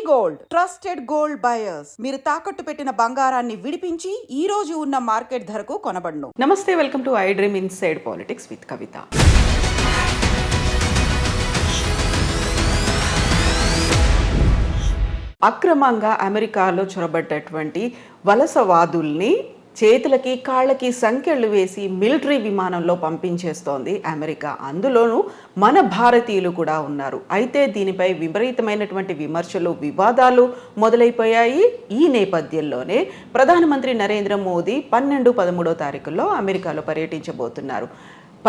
Gold trusted gold buyers. మీరు తాకట్టు పెట్టిన బంగారాన్ని విడిపించి ఈ రోజు ఉన్న మార్కెట్ ధరకు కొనబడును. నమస్తే, welcome to I dream inside politics with Kavitha. అక్రమంగా అమెరికాలో చొరబడ్డటువంటి వలసవాదుల్ని చేతులకి కాళ్ళకి సంకెళ్ళు వేసి మిలిటరీ విమానంలో పంపించేస్తోంది అమెరికా. అందులోనూ మన భారతీయులు కూడా ఉన్నారు. అయితే దీనిపై విపరీతమైనటువంటి విమర్శలు, వివాదాలు మొదలైపోయాయి. ఈ నేపథ్యంలోనే ప్రధానమంత్రి నరేంద్ర మోదీ 12-13 తారీఖుల్లో అమెరికాలో పర్యటించబోతున్నారు.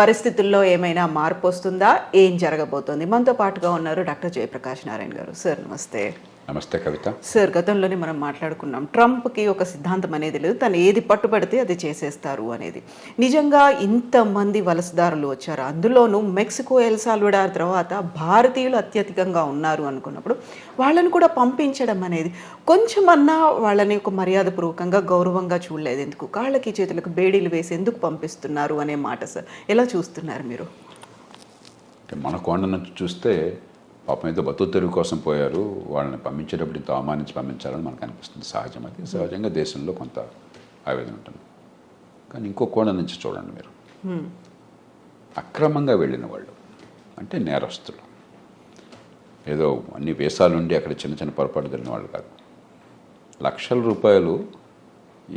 పరిస్థితుల్లో ఏమైనా మార్పు వస్తుందా? ఏం జరగబోతోంది? మనతో పాటుగా ఉన్నారు డాక్టర్ జయప్రకాష్ నారాయణ గారు. సార్ నమస్తే. నమస్తే కవిత. సార్, గతంలోనే మనం మాట్లాడుకున్నాం, ట్రంప్కి ఒక సిద్ధాంతం అనేది లేదు, తను ఏది పట్టుబడితే అది చేసేస్తారు అనేది. నిజంగా ఇంతమంది వలసదారులు వచ్చారు, అందులోనూ మెక్సికో, ఎల్ సాల్వడార్ తర్వాత భారతీయులు అత్యధికంగా ఉన్నారు అనుకున్నప్పుడు వాళ్ళని కూడా పంపించడం అనేది కొంచెమన్నా వాళ్ళని ఒక మర్యాదపూర్వకంగా గౌరవంగా చూడలేదు. ఎందుకు కాళ్ళకి చేతులకు బేడీలు వేసి ఎందుకు పంపిస్తున్నారు అనే మాట సార్ ఎలా చూస్తున్నారు మీరు? మన కోణ నుంచి చూస్తే పాపం ఏదో బతుకు తెరువు కోసం పోయారు, వాళ్ళని పంపించేటప్పుడు ఇంత అవమానించి పంపించాలని మనకు అనిపిస్తుంది. సహజం, అది సహజంగా దేశంలో కొంత ఆవేదన ఉంటుంది. కానీ ఇంకో కోణం నుంచి చూడండి మీరు, అక్రమంగా వెళ్ళిన వాళ్ళు అంటే నేరస్తులు, ఏదో అన్ని వేసాలుండి అక్కడ చిన్న చిన్న పొరపాటు జరిగిన వాళ్ళు కాదు. లక్షల రూపాయలు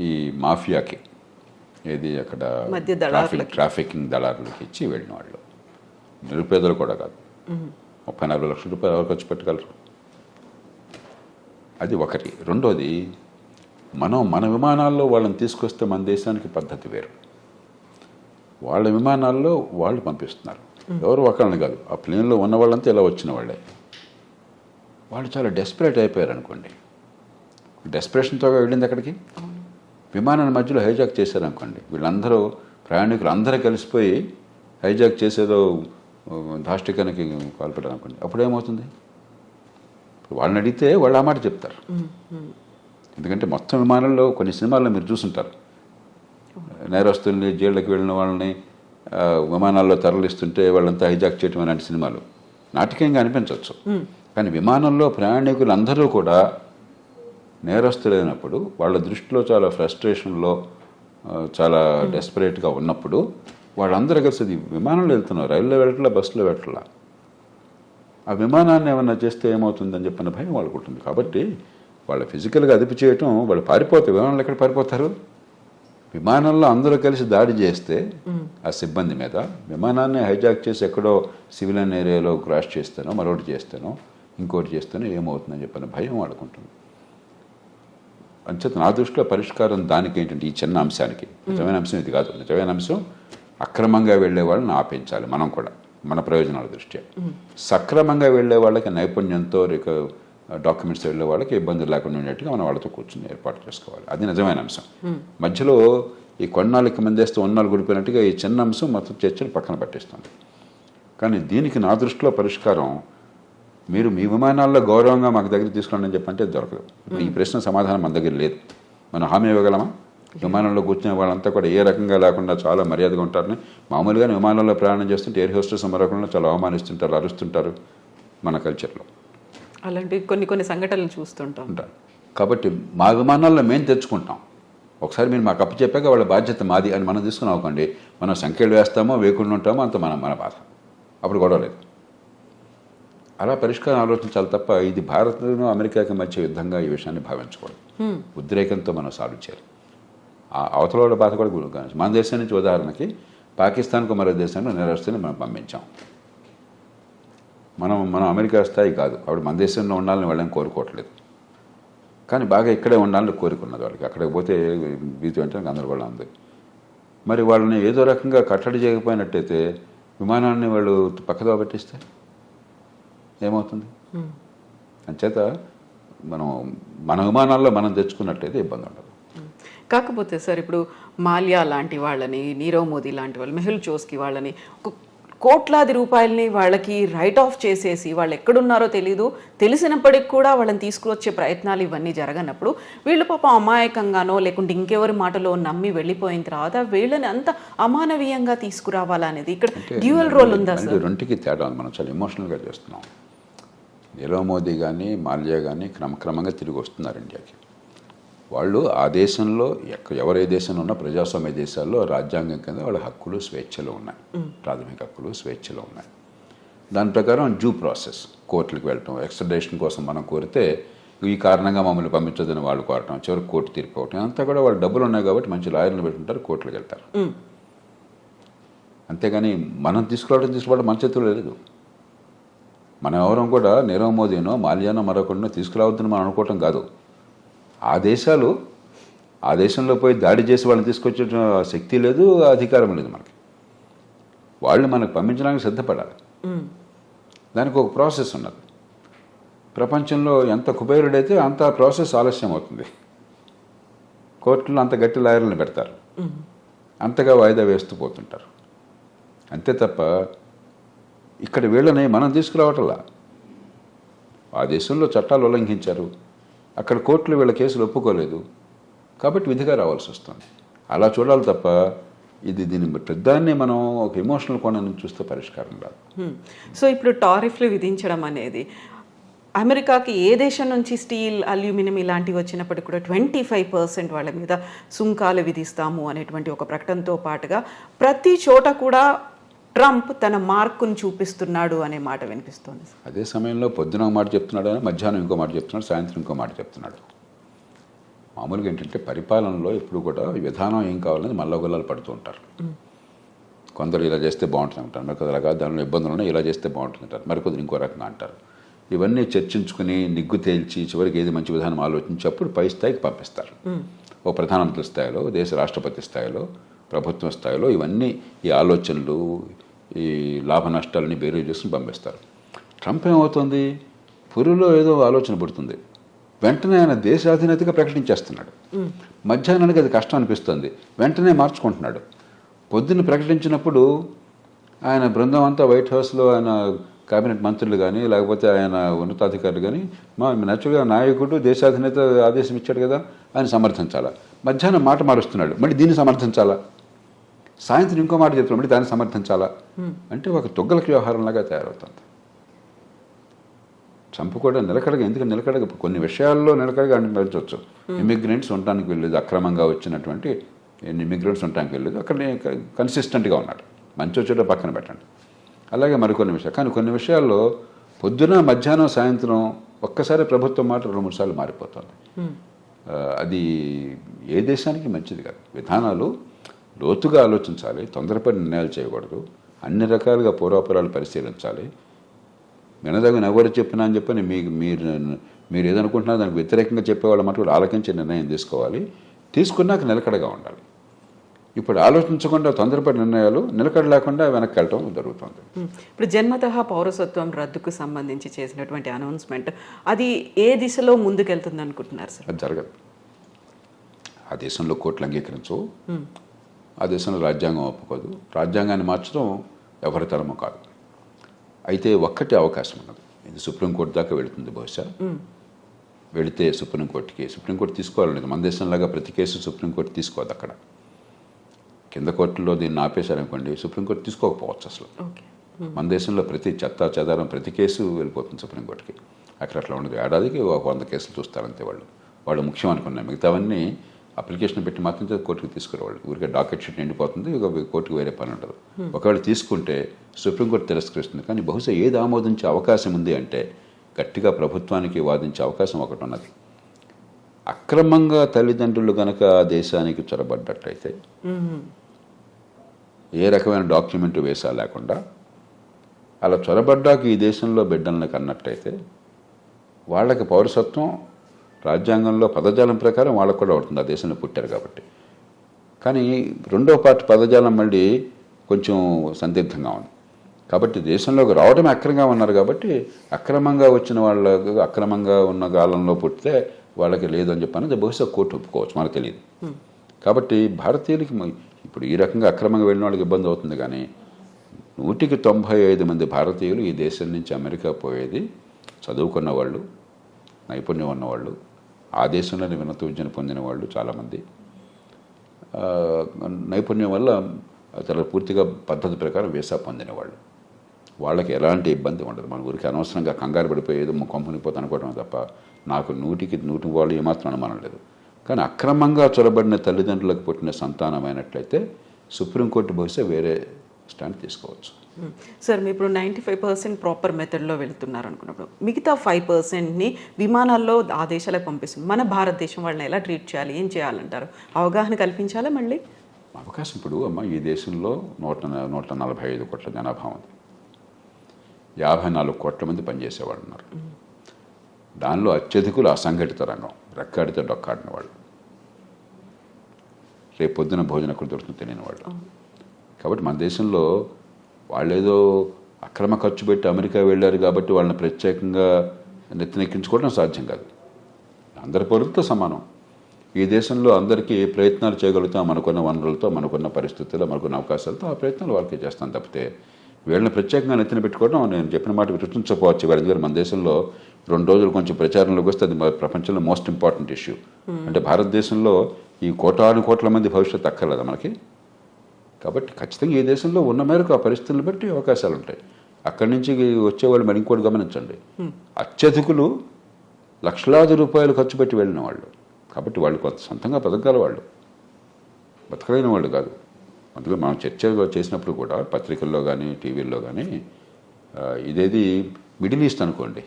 ఈ మాఫియాకి, ఏది అక్కడ ట్రాఫికింగ్ దళారులకి ఇచ్చి వెళ్ళిన వాళ్ళు, నిరుపేదలు కూడా కాదు. 30-40 లక్షల రూపాయలు ఎవరు ఖర్చు పెట్టగలరు? అది ఒకటి. రెండోది, మన విమానాల్లో వాళ్ళని తీసుకొస్తే మన దేశానికి పద్ధతి వేరు. వాళ్ళ విమానాల్లో వాళ్ళు పంపిస్తున్నారు, ఎవరు ఒకళ్ళని కాదు. ఆ ప్లేన్లో ఉన్న వాళ్ళంతా ఇలా వచ్చిన వాళ్ళే. వాళ్ళు చాలా డెస్పరేట్ అయిపోయారు అనుకోండి. డెస్పరేషన్తో వెళ్ళింది అక్కడికి. విమానాన్ని మధ్యలో హైజాక్ చేశారనుకోండి, వీళ్ళందరూ ప్రయాణికులు అందరూ కలిసిపోయి హైజాక్ చేసేదో దాష్టికానికి పాల్పడారు అనుకోండి, అప్పుడేమవుతుంది? వాళ్ళని అడిగితే వాళ్ళు ఆ మాట చెప్తారు. ఎందుకంటే మొత్తం విమానంలో కొన్ని సినిమాల్లో మీరు చూసుంటారు, నేరస్తుల్ని జైళ్ళకి వెళ్ళిన వాళ్ళని విమానాల్లో తరలిస్తుంటే వాళ్ళంతా హైజాక్ చేయటం అలాంటి సినిమాలు నాటకీయంగా అనిపించవచ్చు. కానీ విమానంలో ప్రయాణికులు అందరూ కూడా నేరస్తులైనప్పుడు, వాళ్ళ దృష్టిలో చాలా ఫ్రస్ట్రేషన్లో, చాలా డెస్పరేట్గా ఉన్నప్పుడు వాళ్ళందరూ కలిసి విమానంలో వెళ్తున్నారు, రైల్లో వెళ్ళట్లా, బస్సులో వెళ్ళట్లా. ఆ విమానాన్ని ఏమన్నా చేస్తే ఏమవుతుందని చెప్పిన భయం వాళ్ళకు ఉంటుంది. కాబట్టి వాళ్ళు ఫిజికల్గా అదుపు చేయటం, వాళ్ళు పారిపోతారు. విమానంలో ఎక్కడ పారిపోతారు? విమానంలో అందరూ కలిసి దాడి చేస్తే ఆ సిబ్బంది మీద, విమానాన్ని హైజాక్ చేసి ఎక్కడో సివిలియన్ ఏరియాలో క్రాష్ చేస్తానో, మరొకటి చేస్తానో, ఇంకోటి చేస్తానో ఏమవుతుందని చెప్పిన భయం వాళ్ళకుంటుంది. అంచేత నా దృష్టిలో పరిష్కారం దానికి ఏంటంటే, ఈ చిన్న అంశానికి, నిజమైన అంశం ఇది కాదు. నిజమైన అంశం అక్రమంగా వెళ్ళే వాళ్ళని ఆపించాలి. మనం కూడా మన ప్రయోజనాల దృష్ట్యా. సక్రమంగా వెళ్ళే వాళ్ళకి నైపుణ్యంతో డాక్యుమెంట్స్ వెళ్ళే వాళ్ళకి ఇబ్బందులు లేకుండా ఉండేట్టుగా మనం వాళ్ళతో కూర్చొని ఏర్పాటు చేసుకోవాలి. అది నిజమైన అంశం. మధ్యలో ఈ కొన్నాళ్ళకి మందేస్తే ఉన్నాళ్ళు గుడిపోయినట్టుగా ఈ చిన్న అంశం మొత్తం చర్చలు పక్కన పట్టేస్తుంది. కానీ దీనికి నా దృష్టిలో పరిష్కారం, మీరు మీ విమానాల్లో గౌరవంగా మాకు దగ్గర తీసుకోండి అని చెప్పంటే దొరకదు. ఈ ప్రశ్న సమాధానం మన దగ్గర లేదు. మనం హామీ ఇవ్వగలమా? విమానంలో కూర్చునే వాళ్ళంతా కూడా ఏ రకంగా లేకుండా చాలా మర్యాదగా ఉంటారని. మామూలుగానే విమానంలో ప్రయాణం చేస్తుంటే ఎయిర్ హోస్టెస్ మరొకళ్ళు చాలా అవమానిస్తుంటారు, అరుస్తుంటారు మన కల్చర్లో. అలాంటి కొన్ని సంఘటనలు చూస్తుంటాం. కాబట్టి మా విమానాల్లో మేము తెచ్చుకుంటాం. ఒకసారి మీరు మాకు అప్పు చెప్పాక వాళ్ళ బాధ్యత మాది అని మనం తీసుకుని అవ్వకండి. మనం సంఖ్యలు వేస్తామో వేయకుండా ఉంటామో అంత మన బాధ. అప్పుడు గొడవ లేదు. అలా పరిష్కారం ఆలోచించాలి తప్ప ఇది భారత్ను అమెరికాకి మధ్య యుద్ధంగా ఈ విషయాన్ని భావించకూడదు. ఉద్రేకంతో మనం సాల్వ్ చేయాలి. అవతల వాళ్ళ బాధ కూడా గురించి. మన దేశం నుంచి ఉదాహరణకి పాకిస్తాన్కు మరో దేశాన్ని నేరస్తుని మనం పంపించాం. మనం అమెరికా స్థాయి కాదు. అప్పుడు మన దేశంలో ఉండాలని వాళ్ళని కోరుకోవట్లేదు, కానీ బాగా ఇక్కడే ఉండాలని కోరుకున్నది వాళ్ళకి. అక్కడికి పోతే భీతి వెంటనే గందరగోళం ఉంది. మరి వాళ్ళని ఏదో రకంగా కట్టడి చేయకపోయినట్టయితే విమానాన్ని వాళ్ళు పక్కదో పెట్టిస్తే ఏమవుతుంది? అంచేత మన విమానాల్లో మనం తెచ్చుకున్నట్టయితే ఇబ్బంది ఉండదు. కాకపోతే సార్, ఇప్పుడు మాల్యా లాంటి వాళ్ళని, నీరవ్ మోదీ లాంటి వాళ్ళు, మెహుల్ చోస్కి వాళ్ళని కోట్లాది రూపాయలని వాళ్ళకి రైట్ ఆఫ్ చేసేసి వాళ్ళు ఎక్కడున్నారో తెలీదు, తెలిసినప్పటికి కూడా వాళ్ళని తీసుకువచ్చే ప్రయత్నాలు ఇవన్నీ జరగనప్పుడు వీళ్ళు పాపం అమాయకంగానో లేకుంటే ఇంకెవరి మాటలో నమ్మి వెళ్ళిపోయిన తర్వాత వీళ్ళని అంత అమానవీయంగా తీసుకురావాలనేది ఇక్కడ డ్యూయల్ రోల్ ఉందా సార్? రెండుకి తేడా. మనం చాలా ఎమోషనల్గా చేస్తున్నాం. నీరవ్ మోదీ కానీ మాల్యా కానీ క్రమక్రమంగా తిరిగి వస్తున్నారు ఇండియాకి. వాళ్ళు ఆ దేశంలో ఎవరే దేశంలో ఉన్నా ప్రజాస్వామ్య దేశాల్లో రాజ్యాంగం కింద వాళ్ళ హక్కులు స్వేచ్ఛలు ఉన్నాయి, ప్రాథమిక హక్కులు స్వేచ్ఛలు ఉన్నాయి. దాని ప్రకారం డ్యూ ప్రాసెస్, కోర్టులకు వెళ్ళటం, ఎక్స్ట్రడిషన్ కోసం మనం కోరితే ఈ కారణంగా మమ్మల్ని పంపించదని వాళ్ళు కోరటం, చివరికి కోర్టు తీర్పు అవటం, అంతా కూడా వాళ్ళు డబ్బులు ఉన్నాయి కాబట్టి మంచి లాయర్లు పెట్టుకుంటారు, కోర్టులకు వెళ్తారు. అంతేగాని మనం తీసుకురావడం మన చేతుల్లో లేదు. మనం ఎవరం కూడా నీరవ్ మోదీనో మాల్యానో మరొకరినో తీసుకురావద్దని మనం అనుకోవటం కాదు. ఆ దేశంలో పోయి దాడి చేసి వాళ్ళని తీసుకొచ్చే శక్తి లేదు, అధికారం లేదు మనకి. వాళ్ళు మనకు పంపించడానికి సిద్ధపడాలి. దానికి ఒక ప్రాసెస్ ఉన్నది. ప్రపంచంలో ఎంత కుబేరుడైతే అంత ప్రాసెస్ ఆలస్యం అవుతుంది. కోర్టులో అంత గట్టి లాయర్లను పెడతారు, అంతగా వాయిదా వేస్తూ పోతుంటారు. అంతే తప్ప ఇక్కడ వీళ్ళని మనం తీసుకురావటంలా. ఆ దేశంలో చట్టాలు ఉల్లంఘించారు, అక్కడ కోర్టులు వీళ్ళ కేసులు ఒప్పుకోలేదు కాబట్టి విధిగా రావాల్సి వస్తుంది. అలా చూడాలి తప్ప దీని పెద్దాన్ని మనం ఒక ఎమోషనల్ కోణం నుంచి చూస్తే పరిష్కారం రాదు. సో ఇప్పుడు టారిఫ్లు విధించడం అనేది అమెరికాకి ఏ దేశం నుంచి స్టీల్, అల్యూమినియం ఇలాంటివి వచ్చినప్పటికీ కూడా 25% వాళ్ళ మీద సుంకాలు విధిస్తాము అనేటువంటి ఒక ప్రకటనతో పాటుగా ప్రతి చోట కూడా ట్రంప్ తన మార్కును చూపిస్తున్నాడు అనే మాట వినిపిస్తుంది. అదే సమయంలో పొద్దున ఒక మాట చెప్తున్నాడు, మధ్యాహ్నం ఇంకో మాట చెప్తున్నాడు, సాయంత్రం ఇంకో మాట చెప్తున్నాడు. మామూలుగా ఏంటంటే పరిపాలనలో ఎప్పుడు కూడా విధానం ఏం కావాలని మల్లగొల్లాలు పడుతూ ఉంటారు. కొందరు ఇలా చేస్తే బాగుంటుంది అంటారు, మరికొందరు అలాగా దానిలో ఇబ్బందులు ఉన్నాయి, ఇలా చేస్తే బాగుంటుంది అంటారు, మరికొందరు ఇంకో రకంగా అంటారు. ఇవన్నీ చర్చించుకుని నిగ్గు తేల్చి చివరికి ఏది మంచి విధానం ఆలోచించి అప్పుడు పై స్థాయికి పంపిస్తారు. ఓ ప్రధానమంత్రి స్థాయిలో, దేశ రాష్ట్రపతి స్థాయిలో, ప్రభుత్వం స్థాయిలో ఇవన్నీ ఈ ఆలోచనలు, ఈ లాభ నష్టాలని బేరీ చేసుకుని పంపిస్తారు. ట్రంప్ ఏమవుతుంది, పురిలో ఏదో ఆలోచన పుడుతుంది, వెంటనే ఆయన దేశాధినేతగా ప్రకటించేస్తున్నాడు. మధ్యాహ్నానికి అది కష్టం అనిపిస్తుంది, వెంటనే మార్చుకుంటున్నాడు. పొద్దున్న ప్రకటించినప్పుడు ఆయన బృందం అంతా వైట్ హౌస్లో ఆయన కేబినెట్ మంత్రులు కానీ లేకపోతే ఆయన ఉన్నతాధికారులు కానీ నేచురల్గా నాయకుడు దేశాధినేత ఆదేశం ఇచ్చాడు కదా ఆయన సమర్థించాలా. మధ్యాహ్నం మాట మారుస్తున్నాడు, మళ్ళీ దీన్ని సమర్థించాలా. సాయంత్రం ఇంకో మాట చెప్తున్నాడు, మళ్ళీ దాన్ని సమర్థించాలా. అంటే ఒక తొగ్గలకి వ్యవహారంలాగా తయారవుతుంది. ట్రంప్ కూడా నిలకడగా, ఎందుకంటే నిలకడగా కొన్ని విషయాల్లో నిలకడగా నడిచవచ్చు. ఇమిగ్రెంట్స్ ఉండటానికి వెళ్ళలేదు, అక్రమంగా వచ్చినటువంటి ఇమిగ్రెంట్స్ ఉండటానికి వెళ్ళలేదు, అక్కడ కన్సిస్టెంట్గా ఉన్నాడు. మంచి వచ్చేటో పక్కన పెట్టండి. అలాగే మరికొన్ని విషయాలు, కానీ కొన్ని విషయాల్లో పొద్దున మధ్యాహ్నం సాయంత్రం ఒక్కసారి ప్రభుత్వం మాట 2-3 సార్లు మారిపోతుంది. అది ఏ దేశానికి మంచిది కాదు. విధానాలు లోతుగా ఆలోచించాలి, తొందరపడి నిర్ణయాలు చేయకూడదు, అన్ని రకాలుగా పూర్వాపరాలు పరిశీలించాలి. వినదగిన ఎవరు చెప్పినా అని చెప్పని మీరు ఏదనుకుంటున్నా దానికి వ్యతిరేకంగా చెప్పేవాళ్ళ మటుకు ఆలోచించే నిర్ణయం తీసుకోవాలి. తీసుకున్నాక నిలకడగా ఉండాలి. ఇప్పుడు ఆలోచించకుండా తొందరపడి నిర్ణయాలు, నిలకడ లేకుండా వెనక్కి వెళ్ళటం జరుగుతుంది. ఇప్పుడు జన్మతః పౌరసత్వం రద్దుకు సంబంధించి చేసినటువంటి అనౌన్స్మెంట్ అది ఏ దిశలో ముందుకెళ్తుంది అనుకుంటున్నారు సార్? అది జరగదు. ఆ దేశంలో కోర్టులు అంగీకరించవు, ఆ దేశంలో రాజ్యాంగం ఒప్పుకోదు, రాజ్యాంగాన్ని మార్చడం ఎవరి తరమో కాదు. అయితే ఒక్కటి అవకాశం ఉన్నది, ఇది సుప్రీంకోర్టు దాకా వెళుతుంది. బహుశా వెళితే సుప్రీంకోర్టు తీసుకోవాలనేది. మన దేశంలాగా ప్రతి కేసు సుప్రీంకోర్టు తీసుకోదు. అక్కడ కింద కోర్టులో దీన్ని ఆపేశారనుకోండి, సుప్రీంకోర్టు తీసుకోకపోవచ్చు అసలు. మన దేశంలో ప్రతి చెత్త చెదారం ప్రతి కేసు వెళ్ళిపోతుంది సుప్రీంకోర్టుకి. అక్కడ అట్లా ఉండదు. ఏడాదికి 100 కేసులు చూస్తారంతే. వాళ్ళు ముఖ్యం అనుకున్నాయి, మిగతావన్నీ అప్లికేషన్ పెట్టి మాత్రం కోర్టుకు తీసుకురావాలి. ఊరికే డాకెట్ షీట్ నిండిపోతుంది, ఇక కోర్టుకు వేరే పని ఉండదు. ఒకవేళ తీసుకుంటే సుప్రీంకోర్టు తిరస్కరిస్తుంది. కానీ బహుశా ఏది ఆమోదించే అవకాశం ఉంది అంటే గట్టిగా ప్రభుత్వానికి వాదించే అవకాశం ఒకటి ఉన్నది. అక్రమంగా తల్లిదండ్రులు కనుక దేశానికి చొరబడ్డట్టయితే, ఏ రకమైన డాక్యుమెంట్ వేసా లేకుండా అలా చొరబడ్డాక ఈ దేశంలో బిడ్డలను కన్నట్టయితే వాళ్ళకి పౌరసత్వం రాజ్యాంగంలో పదజాలం ప్రకారం వాళ్ళకు కూడా అవుతుంది, ఆ దేశంలో పుట్టారు కాబట్టి. కానీ రెండో పార్టీ పదజాలం మళ్ళీ కొంచెం సందిగ్ధంగా ఉంది. కాబట్టి దేశంలోకి రావడమే అక్రమంగా ఉన్నారు కాబట్టి అక్రమంగా వచ్చిన వాళ్ళకు, అక్రమంగా ఉన్న కాలంలో పుట్టితే వాళ్ళకి లేదని చెప్పని బహుశా కోర్టు ఒప్పుకోవచ్చు, మనకు తెలియదు. కాబట్టి భారతీయులకి ఇప్పుడు ఈ రకంగా అక్రమంగా వెళ్ళిన వాళ్ళకి ఇబ్బంది అవుతుంది. కానీ 195 మంది భారతీయులు ఈ దేశం నుంచి అమెరికా పోయేది చదువుకున్న వాళ్ళు, నైపుణ్యం ఉన్నవాళ్ళు, ఆ దేశంలోనే ఉన్నత విద్యను పొందిన వాళ్ళు చాలామంది, నైపుణ్యం వల్ల చాలా పూర్తిగా పద్ధతి ప్రకారం వీసా పొందిన వాళ్ళు. వాళ్ళకి ఎలాంటి ఇబ్బంది ఉండదు. మన ఊరికి అనవసరంగా కంగారు పడిపోయేది కొంపనిపోతే అనుకోవడం తప్ప నాకు 100% వాళ్ళు ఏమాత్రం అనుమానం లేదు. కానీ అక్రమంగా చొరబడిన తల్లిదండ్రులకు పుట్టిన సంతానమైనట్లయితే సుప్రీంకోర్టు బహుశా వేరే స్టాండ్ తీసుకోవచ్చు. సార్ మీ ఇప్పుడు 95% ప్రాపర్ మెథడ్లో వెళుతున్నారు అనుకున్నప్పుడు మిగతా 5%ని విమానాల్లో ఆ దేశాలకు పంపిస్తుంది. మన భారతదేశం వాళ్ళని ఎలా ట్రీట్ చేయాలి, ఏం చేయాలంటారు? అవగాహన కల్పించాలా మళ్ళీ? అవకాశం ఇప్పుడు ఈ దేశంలో 145 కోట్ల జనాభా ఉంది. 54 కోట్ల మంది పనిచేసేవాళ్ళు ఉన్నారు. దానిలో అత్యధికులు అసంఘటిత రంగం, రెక్కాడితే డొక్కాడిన వాళ్ళు, రేపు పొద్దున భోజనం ఎక్కడ దొరుకుతుందో తెలియని వాళ్ళు. కాబట్టి మన దేశంలో వాళ్ళేదో అక్రమ ఖర్చు పెట్టి అమెరికా వెళ్ళారు కాబట్టి వాళ్ళని ప్రత్యేకంగా నెత్తినెక్కించుకోవడం సాధ్యం కాదు. అందరి పౌరులతో సమానం. ఈ దేశంలో అందరికీ ప్రయత్నాలు చేయగలుగుతాం మనకున్న వనరులతో, మనకున్న పరిస్థితుల్లో, మనకున్న అవకాశాలతో. ఆ ప్రయత్నాలు వాళ్ళకి చేస్తాం తప్పితే వీళ్ళని ప్రత్యేకంగా నెత్తిన పెట్టుకోవడం నేను చెప్పిన మాట గుర్తుంచకపోవచ్చు. ఎందుకంటే మన దేశంలో 2 రోజులు కొంచెం ప్రచారంలోకి వస్తే అది ప్రపంచంలో మోస్ట్ ఇంపార్టెంట్ ఇష్యూ. అంటే భారతదేశంలో ఈ కోట్ల మంది భవిష్యత్తు అక్కర్లేదా మనకి? కాబట్టి ఖచ్చితంగా ఈ దేశంలో ఉన్న మేరకు ఆ పరిస్థితులను బట్టి అవకాశాలు ఉంటాయి. అక్కడి నుంచి వచ్చేవాళ్ళు మరి ఇంకోటి గమనించండి, అత్యధికులు లక్షలాది రూపాయలు ఖర్చు పెట్టి వెళ్ళిన వాళ్ళు. కాబట్టి వాళ్ళు కొంత సొంతంగా బతకగల వాళ్ళు, బతకలేని వాళ్ళు కాదు. అందులో మనం చర్చ చేసినప్పుడు కూడా పత్రికల్లో కానీ టీవీల్లో కానీ ఇదేది మిడిల్ ఈస్ట్ అనుకోండి,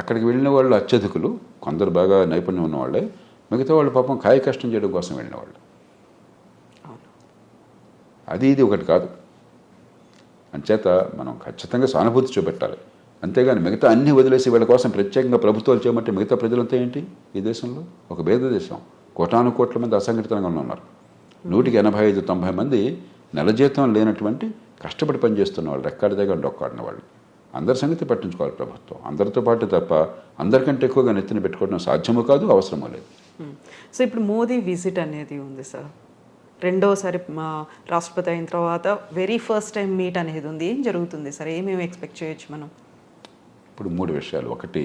అక్కడికి వెళ్ళిన వాళ్ళు అత్యధికులు, కొందరు బాగా నైపుణ్యం ఉన్నవాళ్ళే, మిగతా వాళ్ళు పాపం కాయ కష్టం చేయడం కోసం వెళ్ళిన వాళ్ళు. అది ఇది ఒకటి కాదు. అంచేత మనం ఖచ్చితంగా సానుభూతి చూపెట్టాలి. అంతేగాని మిగతా అన్ని వదిలేసి వీళ్ళ కోసం ప్రత్యేకంగా ప్రభుత్వాలు చేయమంటే మిగతా ప్రజలంతా ఏంటి? ఈ దేశంలో ఒక భేద దేశం, కోట్ల మంది అసంఘటిత రంగంలో ఉన్నారు. 185-90 మంది నెల జీతం లేనటువంటి కష్టపడి పనిచేస్తున్న వాళ్ళు, రెక్కాడి దగ్గర డొక్కాడిన వాళ్ళు. అందరి సంగతి పట్టించుకోవాలి ప్రభుత్వం. అందరితో పాటు తప్ప అందరికంటే ఎక్కువగా నెత్తిన పెట్టుకోవడం సాధ్యమూ కాదు, అవసరమూ లేదు. సో ఇప్పుడు మోదీ విజిట్ అనేది ఉంది సార్, రెండోసారి రాష్ట్రపతి అయిన తర్వాత వెరీ ఫస్ట్ టైం మీట్ అనేది ఉంది. ఏం జరుగుతుంది సార్? ఏమేమి ఎక్స్పెక్ట్ చేయొచ్చు మనం? ఇప్పుడు 3 విషయాలు. ఒకటి,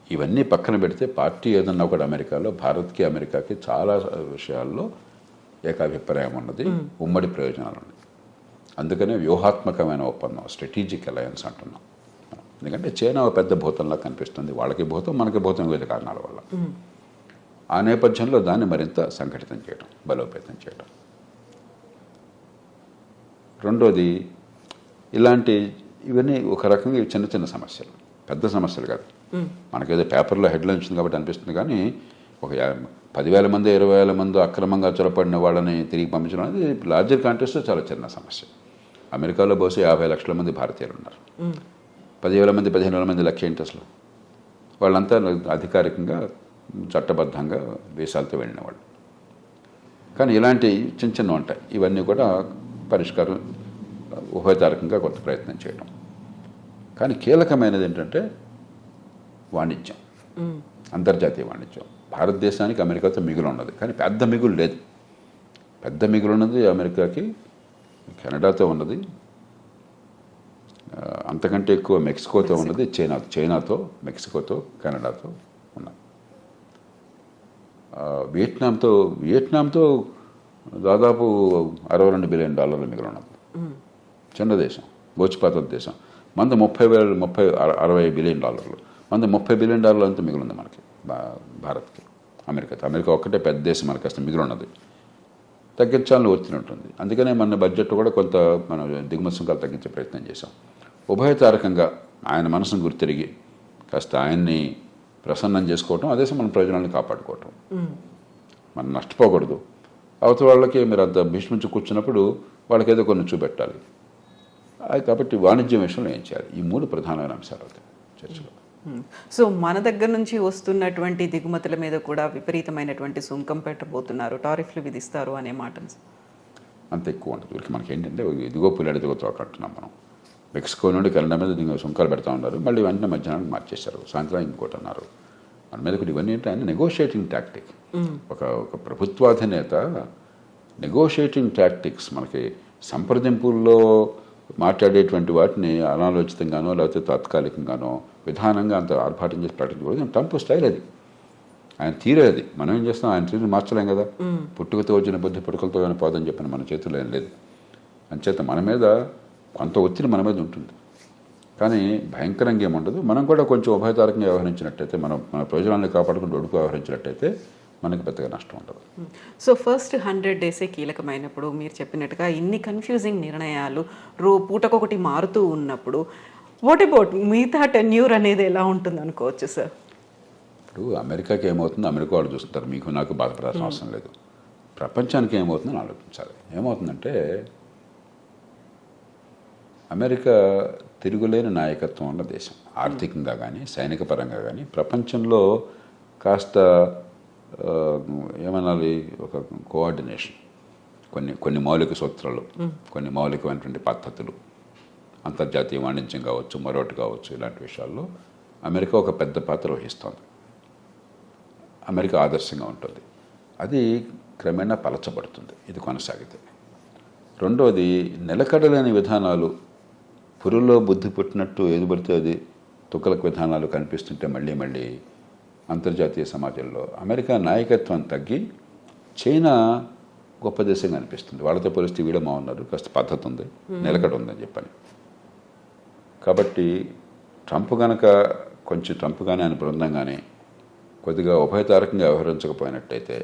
ఇవన్నీ పక్కన పెడితే పార్టీ ఏదన్నా ఒకటి అమెరికాలో భారత్కి అమెరికాకి చాలా విషయాల్లో ఏకాభిప్రాయం ఉన్నది, ఉమ్మడి ప్రయోజనాలు ఉన్నాయి. అందుకనే వ్యూహాత్మకమైన ఒప్పందం, స్ట్రాటజిక్ అలయన్స్ అంటున్నాం. ఎందుకంటే చైనా పెద్ద భూతంలా కనిపిస్తుంది, వాళ్ళకి భూతం మనకి భూతం వివిధ కారణాల వల్ల. ఆ నేపథ్యంలో దాన్ని మరింత సంఘటితం చేయడం, బలోపేతం చేయడం. రెండోది, ఇవన్నీ ఒక రకంగా చిన్న చిన్న సమస్యలు, పెద్ద సమస్యలు కాదు. మనకేదో పేపర్లో హెడ్లైన్ వచ్చింది కాబట్టి అనిపిస్తుంది, కానీ ఒక 10,000 మంది 20,000 మంది అక్రమంగా చొరపడిన వాళ్ళని తిరిగి పంపించడం అనేది లార్జర్ కాంటెక్స్ట్లో చాలా చిన్న సమస్య. అమెరికాలో బహుశా 50 లక్షల మంది భారతీయులు ఉన్నారు. 10,000 మంది 15,000 మంది లెక్క ఏంటి అసలు? వాళ్ళంతా అధికారికంగా చట్టబద్ధంగా దేశాలతో వెళ్ళిన వాళ్ళు. కానీ ఇలాంటి చిన్న చిన్న ఉంటాయి. ఇవన్నీ కూడా పరిష్కారం ఉభయతారకంగా కొంత ప్రయత్నం చేయడం. కానీ కీలకమైనది ఏంటంటే వాణిజ్యం, అంతర్జాతీయ వాణిజ్యం. భారతదేశానికి అమెరికాతో మిగులు ఉన్నది, కానీ పెద్ద మిగులు లేదు. పెద్ద మిగులు ఉన్నది అమెరికాకి కెనడాతో ఉన్నది, అంతకంటే ఎక్కువ మెక్సికోతో ఉన్నది, చైనాతో, మెక్సికోతో, కెనడాతో ఉన్నది. వియట్నాంతో దాదాపు $62 బిలియన్ మిగులు ఉన్నది. చిన్న దేశం, బోచిపాత దేశం. మంది 60 బిలియన్ డాలర్లు, మంది $30 బిలియన్ అంతా మిగులుంది మనకి, భారత్కి. అమెరికా ఒక్కటే పెద్ద దేశం, మనకి అసలు మిగులు ఉన్నది. తగ్గించాలని ఒత్తిడి ఉంటుంది. అందుకనే మన బడ్జెట్ కూడా కొంత మనం దిగుమతి సుంకాలు తగ్గించే ప్రయత్నం చేశాం. ఉభయతారకంగా ఆయన మనసును గుర్తిరిగి కాస్త ఆయన్ని ప్రసన్నం చేసుకోవటం, అదే మన ప్రయోజనాలను కాపాడుకోవటం. మనం నష్టపోకూడదు. అవతల వాళ్ళకి మీరు అంత భీష్మించి కూర్చున్నప్పుడు వాళ్ళకి ఏదో కొన్ని చూపెట్టాలి. కాబట్టి వాణిజ్యం విషయంలో ఏం చేయాలి? ఈ 3 ప్రధానమైన అంశాలు అవుతాయి చర్చలో. సో మన దగ్గర నుంచి వస్తున్నటువంటి దిగుమతుల మీద కూడా విపరీతమైనటువంటి సుంకం పెట్టబోతున్నారు, టారిఫ్లు విధిస్తారు అనే మాట అంత ఎక్కువ ఉంటుంది. వీళ్ళకి మనకి ఏంటంటే ఇదిగో పుల్లడి ఇదిగో తోకంటున్నాం మనం. మెక్సికో నుండి కెనడా మీద సుంకాలు పెడతా ఉన్నారు, మళ్ళీ వెంటనే మధ్యాహ్నానికి మార్చేశారు, సాయంత్రం ఇంకోటి అన్నారు. మన మీద కూడా ఇవన్నీ ఏంటంటే నెగోషియేటింగ్ టాక్టిక్. ఒక ప్రభుత్వాధినేత నెగోషియేటింగ్ టాక్టిక్స్, మనకి సంప్రదింపుల్లో మాట్లాడేటువంటి వాటిని అనాలోచితంగానో లేకపోతే తాత్కాలికంగానో విధానంగా అంత ఆర్భాటం చేసి ప్రకటించకూడదు. ట్రంప్ స్టైల్ అది, ఆయన తీరే అది. మనం ఏం చేస్తాం? ఆయన తీరుని మార్చలేం కదా. పుట్టుకతో వచ్చిన బుద్ధి పుట్టుకలతో పోదని చెప్పిన మన చేతుల్లో ఏం లేదు. అంచేత మన మీద కొంత ఒత్తిడి మన మీద ఉంటుంది, కానీ భయంకరంగా ఏముండదు. మనం కూడా కొంచెం ఉభయతారకంగా వ్యవహరించినట్టయితే, మన ప్రయోజనాన్ని కాపాడుకుంటూ ఒడుకు వ్యవహరించినట్టయితే మనకి పెద్దగా నష్టం ఉండదు. సో ఫస్ట్ 100 డేసే కీలకమైనప్పుడు మీరు చెప్పినట్టుగా ఇన్ని కన్ఫ్యూజింగ్ నిర్ణయాలు పూటకొకటి మారుతూ ఉన్నప్పుడు వాట్ అబౌట్ మిగతా టెన్యూర్ అనేది ఎలా ఉంటుంది అనుకోవచ్చు సార్? ఇప్పుడు అమెరికాకి ఏమవుతుందో అమెరికా వాళ్ళు చూస్తుంటారు, మీకు నాకు బాధపడాల్సిన అవసరం లేదు. ప్రపంచానికి ఏమవుతుందని ఆలోచించాలి. ఏమవుతుందంటే అమెరికా తిరుగులేని నాయకత్వం ఉన్న దేశం, ఆర్థికంగా కానీ సైనిక పరంగా కానీ ప్రపంచంలో కాస్త ఏమనాలి, ఒక కోఆర్డినేషన్, కొన్ని మౌలిక సూత్రాలు, కొన్ని మౌలికమైనటువంటి పద్ధతులు, అంతర్జాతీయ వాణిజ్యం కావచ్చు, మరొకటి కావచ్చు, ఇలాంటి విషయాల్లో అమెరికా ఒక పెద్ద పాత్ర వహిస్తోంది. అమెరికా ఆదర్శంగా ఉంటుంది. అది క్రమేణా పలచబడుతుంది ఇది కొనసాగితే. రెండవది, నిలకడలేని విధానాలు, పురుల్లో బుద్ధి పుట్టినట్టు ఏది పడితే అది తుక్కలకు విధానాలు కనిపిస్తుంటే మళ్ళీ మళ్ళీ అంతర్జాతీయ సమాజంలో అమెరికా నాయకత్వం తగ్గి చైనా గొప్ప దేశంగా అనిపిస్తుంది. వాళ్ళతో పోలిస్తే వీడమా ఉన్నారు, కాస్త పద్ధతి ఉంది, నిలకడ ఉందని చెప్పని. కాబట్టి ట్రంప్ కానీ ఆయన బృందం కానీ కొద్దిగా ఉభయతారకంగా వ్యవహరించకపోయినట్టయితే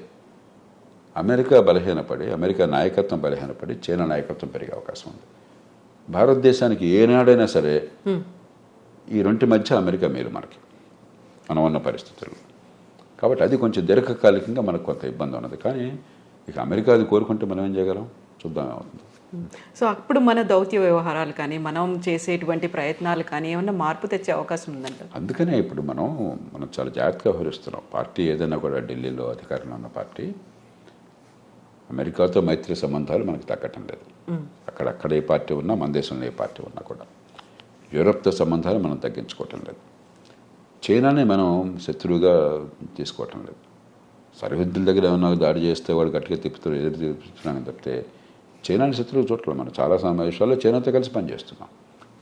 అమెరికా బలహీనపడి, అమెరికా నాయకత్వం బలహీనపడి చైనా నాయకత్వం పెరిగే అవకాశం ఉంది. భారతదేశానికి ఏనాడైనా సరే ఈ రెంటి మధ్య అమెరికా మేలు మనకి, మనం ఉన్న పరిస్థితుల్లో. కాబట్టి అది కొంచెం దీర్ఘకాలికంగా మనకు కొంత ఇబ్బంది ఉన్నది. కానీ ఇక అమెరికా అది కోరుకుంటే మనం ఏం చేయగలం, చూద్దాం ఏమవుతుంది. సో అప్పుడు మన దౌత్య వ్యవహారాలు కానీ మనం చేసేటువంటి ప్రయత్నాలు కానీ ఏమన్నా మార్పు తెచ్చే అవకాశం ఉందంట. అందుకనే ఇప్పుడు మనం చాలా జాగ్రత్తగా వ్యవహరిస్తున్నాం. పార్టీ ఏదైనా కూడా ఢిల్లీలో అధికారంలో ఉన్న పార్టీ అమెరికాతో మైత్రి సంబంధాలు మనకు తగ్గటం లేదు. అక్కడ ఏ పార్టీ ఉన్నా, మన దేశంలో ఏ పార్టీ ఉన్నా కూడా యూరప్తో సంబంధాలు మనం తగ్గించుకోవటం లేదు. చైనాని మనం శత్రువుగా తీసుకోవటం లేదు. సరిహద్దుల దగ్గర ఏమన్నా దాడి చేస్తే వాళ్ళు గట్టిగా ఎదురు తిప్పుతున్నాం తప్పితే చైనాని శత్రువు చూడలేదు. మనం చాలా సమావేశాల్లో చైనాతో కలిసి పనిచేస్తున్నాం.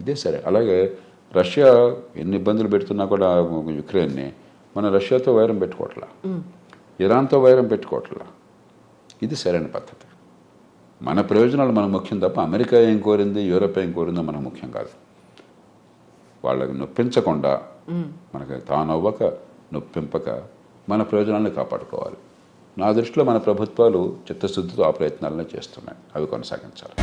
ఇదే సరే. అలాగే రష్యా ఎన్ని ఇబ్బందులు పెడుతున్నా కూడా యుక్రెయిన్ని, మన రష్యాతో వైరం పెట్టుకోవట్లా, ఇరాన్తో వైరం పెట్టుకోవట్లా. ఇది సరైన పద్ధతి. మన ప్రయోజనాలు మనకు ముఖ్యం తప్ప అమెరికా ఏం కోరింది, యూరోప్ ఏం కోరిందో మనకు ముఖ్యం కాదు. వాళ్ళకి నొప్పించకుండా, మనకి తానవ్వక నొప్పింపక మన ప్రయోజనాలను కాపాడుకోవాలి. నా దృష్టిలో మన ప్రభుత్వాలు చిత్తశుద్ధితో ఆ ప్రయత్నాలనే చేస్తున్నాయి. అవి కొనసాగించాలి.